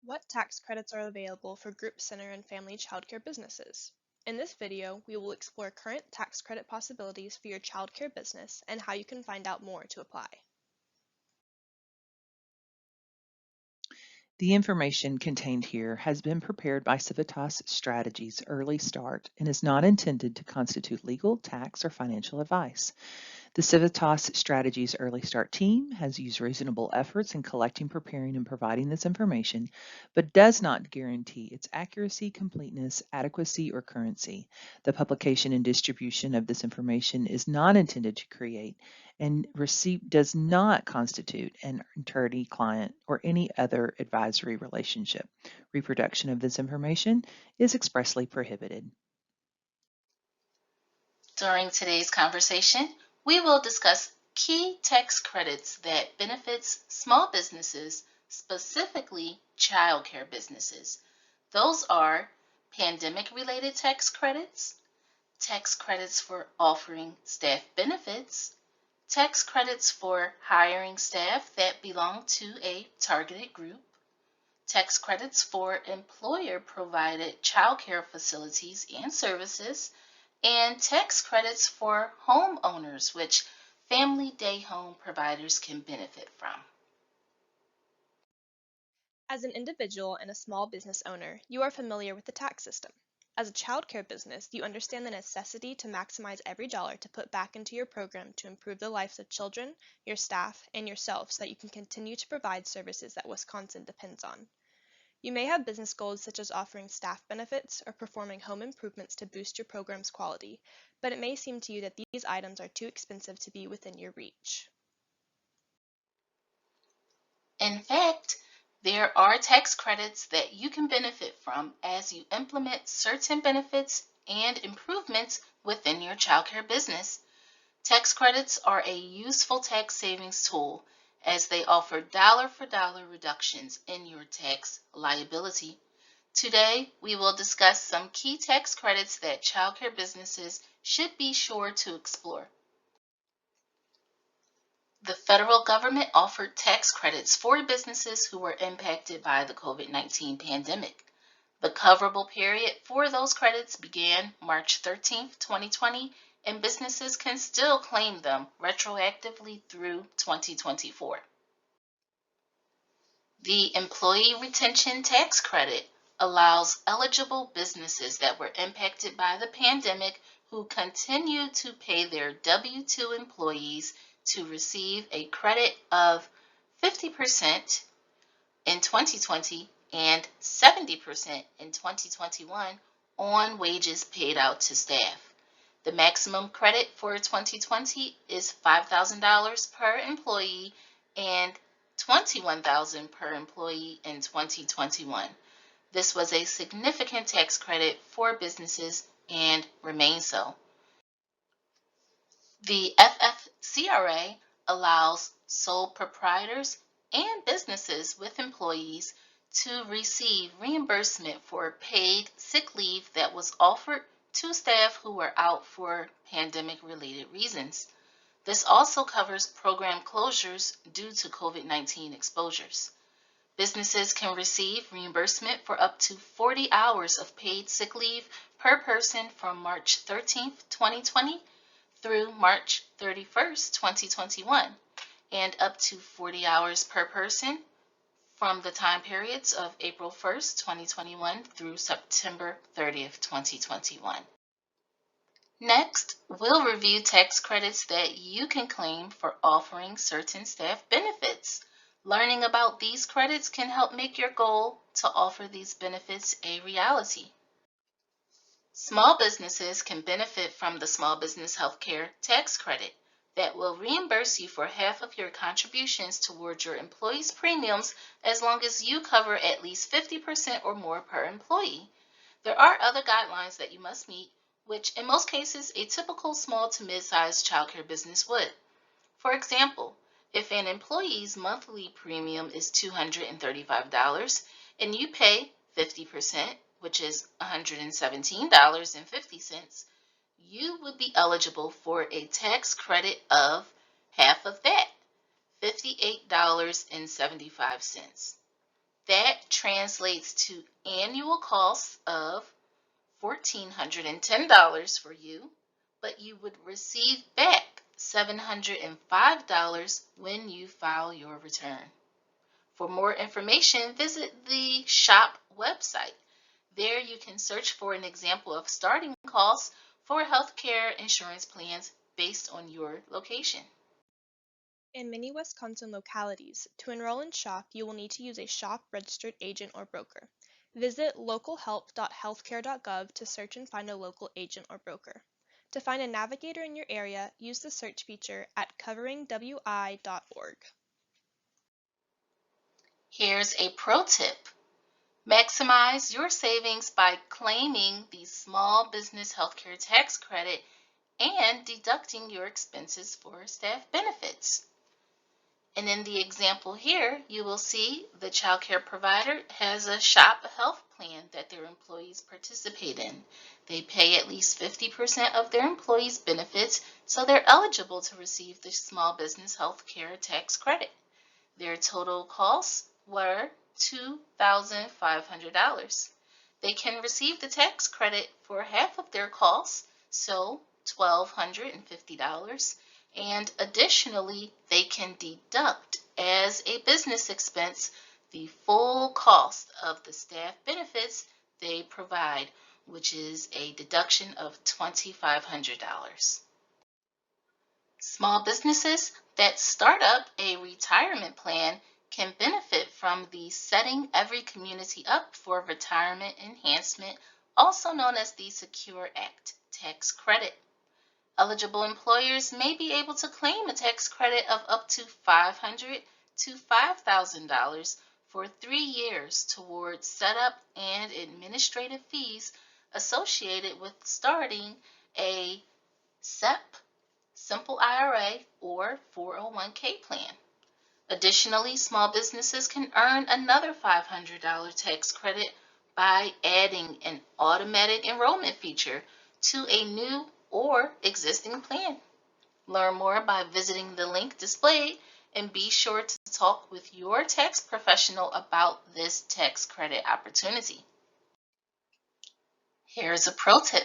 What tax credits are available for group center and family childcare businesses? In this video, we will explore current tax credit possibilities for your childcare business and how you can find out more to apply. The information contained here has been prepared by Civitas Strategies Early Start and is not intended to constitute legal, tax, or financial advice. The Civitas Strategies Early Start team has used reasonable efforts in collecting, preparing, and providing this information, but does not guarantee its accuracy, completeness, adequacy, or currency. The publication and distribution of this information is not intended to create, and receipt does not constitute an attorney-client or any other advisory relationship. Reproduction of this information is expressly prohibited. During today's conversation, we will discuss key tax credits that benefits small businesses, specifically childcare businesses. Those are pandemic-related tax credits for offering staff benefits, tax credits for hiring staff that belong to a targeted group, tax credits for employer-provided childcare facilities and services, and tax credits for homeowners, which family day home providers can benefit from. As an individual and a small business owner, you are familiar with the tax system. As a childcare business, you understand the necessity to maximize every dollar to put back into your program to improve the lives of children, your staff, and yourself so that you can continue to provide services that Wisconsin depends on. You may have business goals such as offering staff benefits or performing home improvements to boost your program's quality, but it may seem to you that these items are too expensive to be within your reach. In fact, there are tax credits that you can benefit from as you implement certain benefits and improvements within your childcare business. Tax credits are a useful tax savings tool as they offer dollar-for-dollar reductions in your tax liability. Today, we will discuss some key tax credits that childcare businesses should be sure to explore. The federal government offered tax credits for businesses who were impacted by the COVID-19 pandemic. The coverable period for those credits began March 13, 2020, and businesses can still claim them retroactively through 2024. The Employee Retention Tax Credit allows eligible businesses that were impacted by the pandemic who continue to pay their W-2 employees to receive a credit of 50% in 2020 and 70% in 2021 on wages paid out to staff. The maximum credit for 2020 is $5,000 per employee and $21,000 per employee in 2021. This was a significant tax credit for businesses and remains so. The FFCRA allows sole proprietors and businesses with employees to receive reimbursement for paid sick leave that was offered to staff who were out for pandemic-related reasons. This also covers program closures due to COVID-19 exposures. Businesses can receive reimbursement for up to 40 hours of paid sick leave per person from March 13, 2020 through March 31, 2021, and up to 40 hours per person from the time periods of April 1, 2021 through September 30, 2021. Next, we'll review tax credits that you can claim for offering certain staff benefits. Learning about these credits can help make your goal to offer these benefits a reality. Small businesses can benefit from the Small Business Healthcare Tax Credit that will reimburse you for half of your contributions towards your employees' premiums as long as you cover at least 50% or more per employee. There are other guidelines that you must meet, which in most cases a typical small to mid-sized childcare business would. For example, if an employee's monthly premium is $235 and you pay 50%, which is $117.50, you would be eligible for a tax credit of half of that, $58.75. That translates to annual costs of $1,410 for you, but you would receive back $705 when you file your return. For more information, visit the SHOP website. There you can search for an example of starting costs for healthcare insurance plans based on your location. In many Wisconsin localities, to enroll in SHOP, you will need to use a SHOP registered agent or broker. Visit localhelp.healthcare.gov to search and find a local agent or broker. To find a navigator in your area, use the search feature at coveringwi.org. Here's a pro tip. Maximize your savings by claiming the small business healthcare tax credit and deducting your expenses for staff benefits. And in the example here, you will see the child care provider has a SHOP health plan that their employees participate in. They pay at least 50% of their employees' benefits, so they're eligible to receive the small business health care tax credit. Their total costs were $2,500. They can receive the tax credit for half of their costs, so $1,250, and additionally, they can deduct as a business expense the full cost of the staff benefits they provide, which is a deduction of $2,500. Small businesses that start up a retirement plan can benefit from the Setting Every Community Up for Retirement Enhancement, also known as the SECURE Act tax credit. Eligible employers may be able to claim a tax credit of up to $500 to $5,000 for 3 years towards setup and administrative fees associated with starting a SEP, Simple IRA, or 401k plan. Additionally, small businesses can earn another $500 tax credit by adding an automatic enrollment feature to a new or existing plan. Learn more by visiting the link displayed, and be sure to talk with your tax professional about this tax credit opportunity. Here's a pro tip.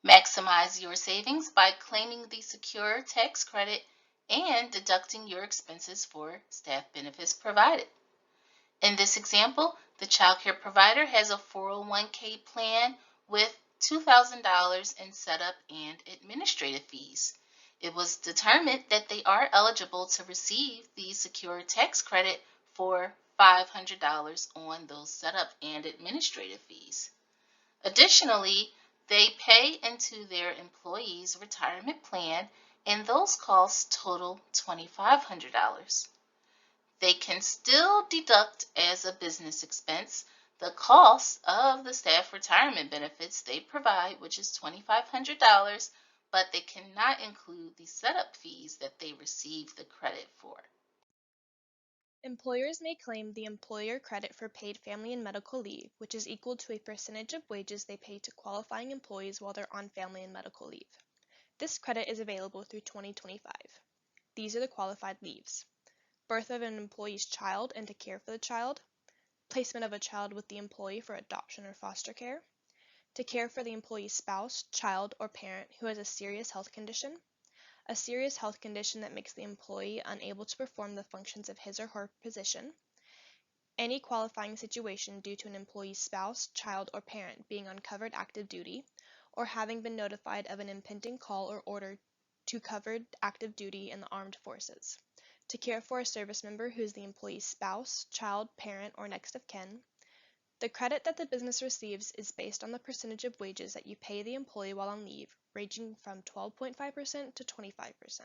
Maximize your savings by claiming the SECURE tax credit and deducting your expenses for staff benefits provided. In this example, the child care provider has a 401k plan with $2,000 in setup and administrative fees. It was determined that they are eligible to receive the SECURE tax credit for $500 on those setup and administrative fees. Additionally, they pay into their employees' retirement plan, and those costs total $2,500. They can still deduct as a business expense the cost of the staff retirement benefits they provide, which is $2,500, but they cannot include the setup fees that they receive the credit for. Employers may claim the employer credit for paid family and medical leave, which is equal to a percentage of wages they pay to qualifying employees while they're on family and medical leave. This credit is available through 2025. These are the qualified leaves: birth of an employee's child and to care for the child, placement of a child with the employee for adoption or foster care, to care for the employee's spouse, child, or parent who has a serious health condition that makes the employee unable to perform the functions of his or her position, any qualifying situation due to an employee's spouse, child, or parent being on covered active duty, or having been notified of an impending call or order to covered active duty in the armed forces, to care for a service member who is the employee's spouse, child, parent, or next of kin. The credit that the business receives is based on the percentage of wages that you pay the employee while on leave, ranging from 12.5% to 25%.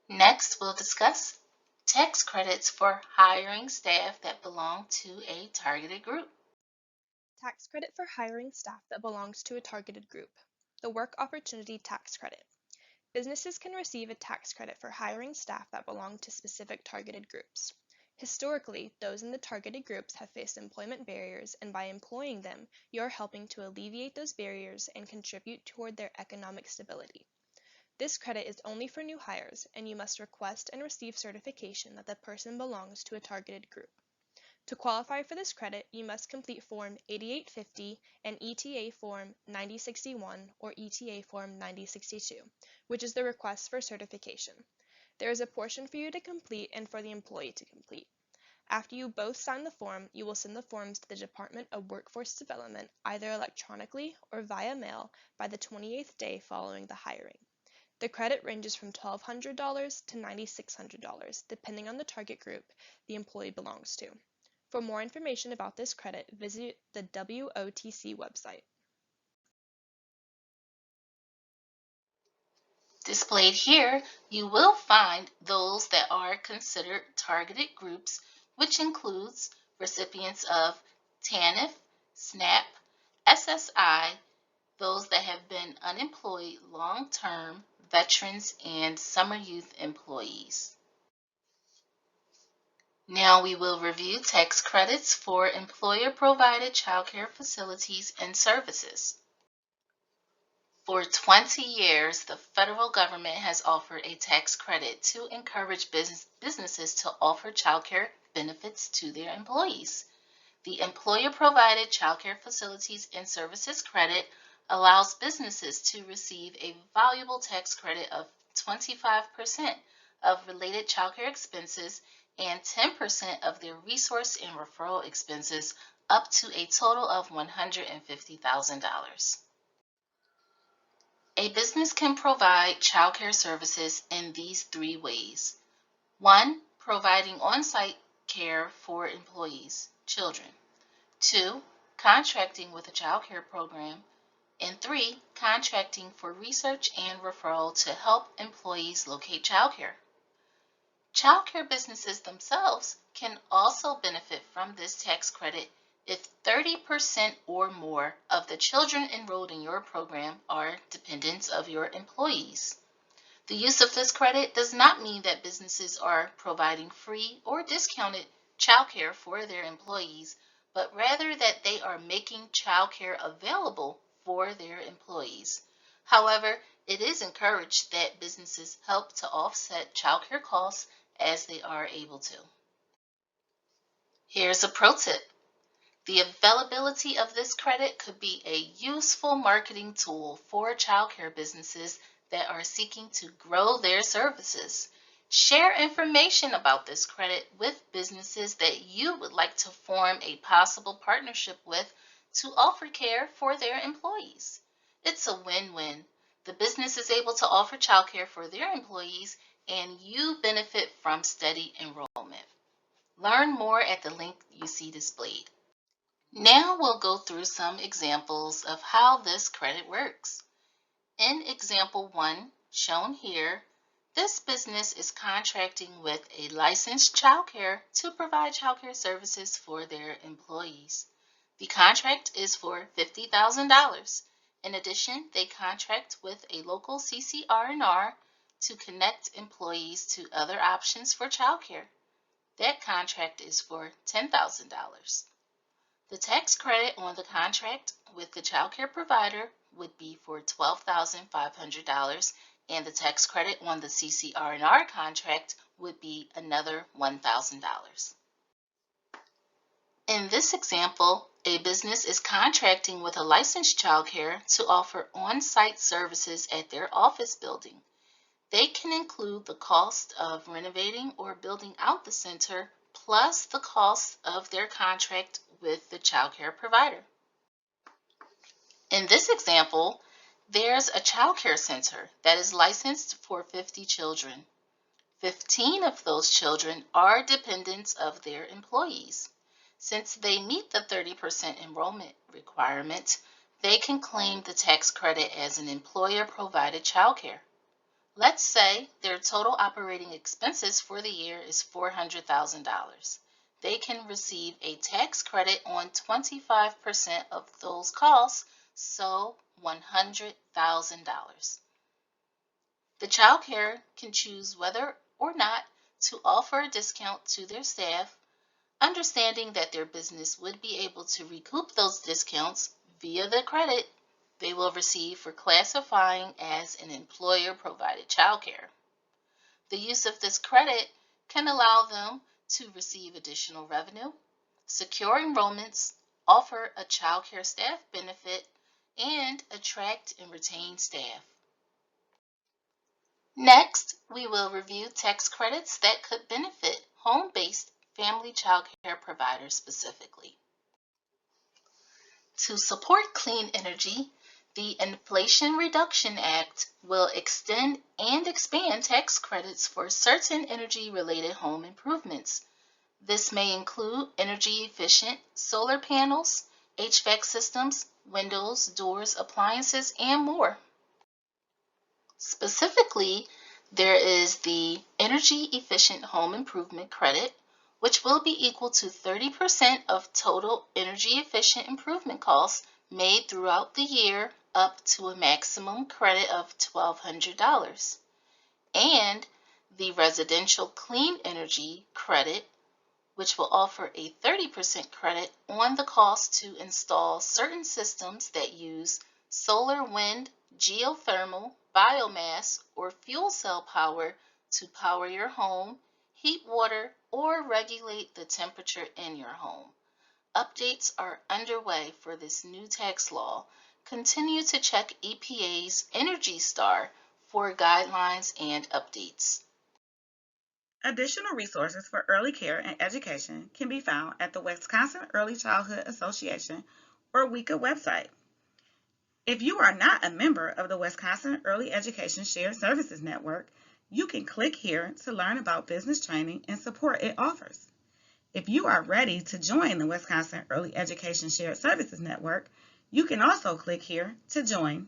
Next, we'll discuss tax credits for hiring staff that belong to a targeted group. Tax credit for hiring staff that belongs to a targeted group. The Work Opportunity Tax Credit. Businesses can receive a tax credit for hiring staff that belong to specific targeted groups. Historically, those in the targeted groups have faced employment barriers, and by employing them, you are helping to alleviate those barriers and contribute toward their economic stability. This credit is only for new hires, and you must request and receive certification that the person belongs to a targeted group. To qualify for this credit, you must complete Form 8850 and ETA Form 9061 or ETA Form 9062, which is the request for certification. There is a portion for you to complete and for the employee to complete. After you both sign the form, you will send the forms to the Department of Workforce Development either electronically or via mail by the 28th day following the hiring. The credit ranges from $1,200 to $9,600, depending on the target group the employee belongs to. For more information about this credit, visit the WOTC website. Displayed here, you will find those that are considered targeted groups, which includes recipients of TANF, SNAP, SSI, those that have been unemployed long-term, veterans, and summer youth employees. Now we will review tax credits for employer-provided childcare facilities and services. For 20 years, the federal government has offered a tax credit to encourage businesses to offer childcare benefits to their employees. The Employer-Provided Childcare Facilities and Services Credit allows businesses to receive a valuable tax credit of 25% of related childcare expenses and 10% of their resource and referral expenses up to a total of $150,000. A business can provide childcare services in these three ways. 1. Providing on-site care for employees, children. 2. Contracting with a childcare program. And 3. Contracting for research and referral to help employees locate childcare. Childcare businesses themselves can also benefit from this tax credit if 30% or more of the children enrolled in your program are dependents of your employees. The use of this credit does not mean that businesses are providing free or discounted childcare for their employees, but rather that they are making childcare available for their employees. However, it is encouraged that businesses help to offset childcare costs as they are able to. Here's a pro tip. The availability of this credit could be a useful marketing tool for childcare businesses that are seeking to grow their services. Share information about this credit with businesses that you would like to form a possible partnership with to offer care for their employees. It's a win-win. The business is able to offer childcare for their employees, and you benefit from steady enrollment. Learn more at the link you see displayed. Now we'll go through some examples of how this credit works. In example 1, shown here, this business is contracting with a licensed childcare to provide childcare services for their employees. The contract is for $50,000. In addition, they contract with a local CCR&R to connect employees to other options for childcare. That contract is for $10,000. The tax credit on the contract with the childcare provider would be for $12,500, and the tax credit on the CCR&R contract would be another $1,000. In this example, a business is contracting with a licensed childcare to offer on-site services at their office building. They can include the cost of renovating or building out the center, plus the cost of their contract with the childcare provider. In this example, there's a childcare center that is licensed for 50 children. 15 of those children are dependents of their employees. Since they meet the 30% enrollment requirement, they can claim the tax credit as an employer-provided childcare. Let's say their total operating expenses for the year is $400,000. They can receive a tax credit on 25% of those costs, so $100,000. The childcare can choose whether or not to offer a discount to their staff, understanding that their business would be able to recoup those discounts via the credit they will receive for classifying as an employer-provided childcare. The use of this credit can allow them to receive additional revenue, secure enrollments, offer a childcare staff benefit, and attract and retain staff. Next, we will review tax credits that could benefit home-based family childcare providers specifically. To support clean energy, the Inflation Reduction Act will extend and expand tax credits for certain energy-related home improvements. This may include energy-efficient solar panels, HVAC systems, windows, doors, appliances, and more. Specifically, there is the Energy Efficient Home Improvement Credit, which will be equal to 30% of total energy efficient improvement costs made throughout the year up to a maximum credit of $1,200. And the Residential Clean Energy Credit, which will offer a 30% credit on the cost to install certain systems that use solar, wind, geothermal, biomass, or fuel cell power to power your home, heat water, or regulate the temperature in your home. Updates are underway for this new tax law. Continue to check EPA's Energy Star for guidelines and updates. Additional resources for early care and education can be found at the Wisconsin Early Childhood Association or WECA website. If you are not a member of the Wisconsin Early Education Shared Services Network, you can click here to learn about business training and support it offers. If you are ready to join the Wisconsin Early Education Shared Services Network, you can also click here to join